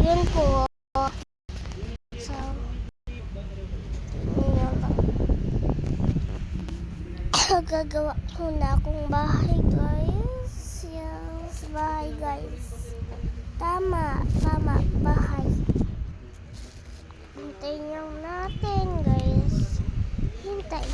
yun po. So, gagawa muna akong bahay, guys. Yes, bahay, guys. Tama, bahay. Hintayin lang natin, guys. Hintay.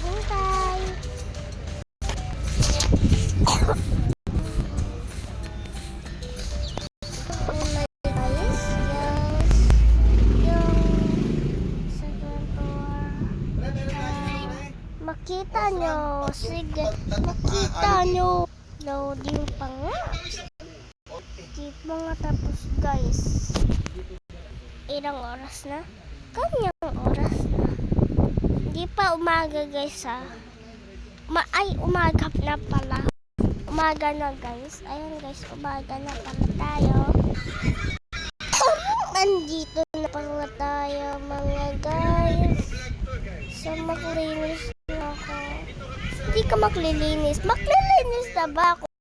Makita nyo. Sige, makita nyo. Loading pa nga. Keep mo nga tapos, guys. Ilang oras na? Kanyang oras na. Hindi pa umaga, guys, ha. Umaga na pala. Umaga na, guys. Ayan, guys, umaga na pala tayo. Andito na pala tayo, mga guys. So, maglinis na ako. Hindi ka maglilinis. Maglilinis na ba ako?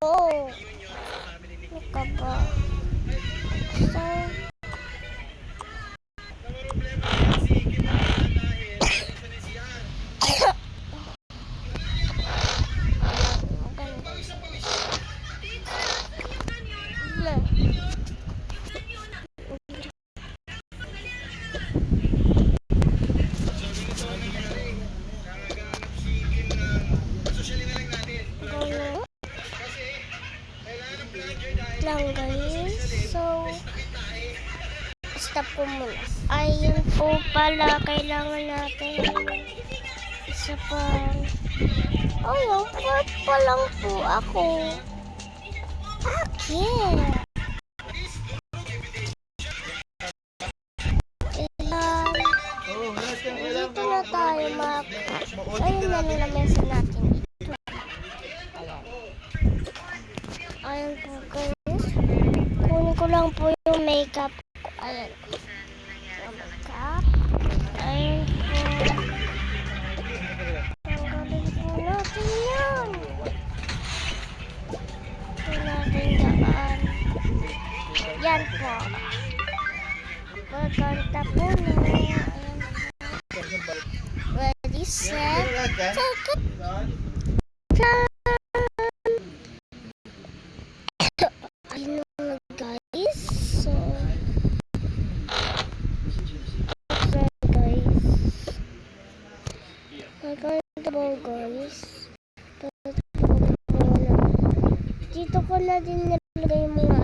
Ano ka ba? So, lang, guys. So, stop ko muna. Ayun po pala, kailangan natin isa pa. Ayun, pa lang po ako. Akin. Dito na tayo, Mac. Ayun na nilamesa natin. Ayun po, guys. Kunin ko lang po yung makeup ko. Ayan. Yung makeup. Ayun po. Tanggalin po natin yan. Ito natin daan. Yan po. Magkanta po na. Ayan po. Ready, set, take it. Guys, dito ko na din nilagay yung mga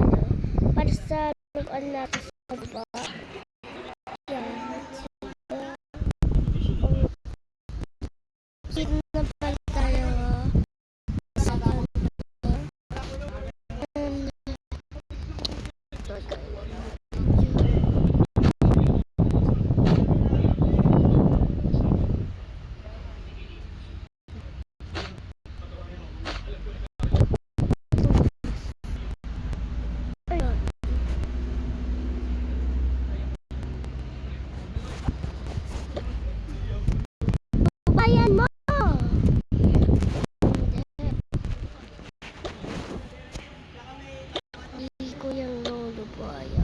para sa lugar natin sa baba. Yan. Dito na pala tayo. Bayan mo! Hindi ko yung lolo baya.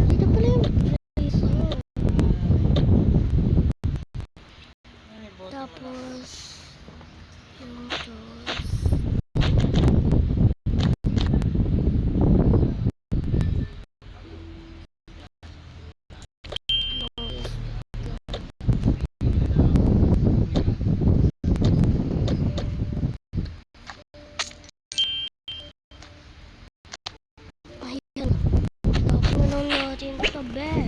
Dito pala yung place mo. Tapos yung toast. Tapos na lang natin ito, be.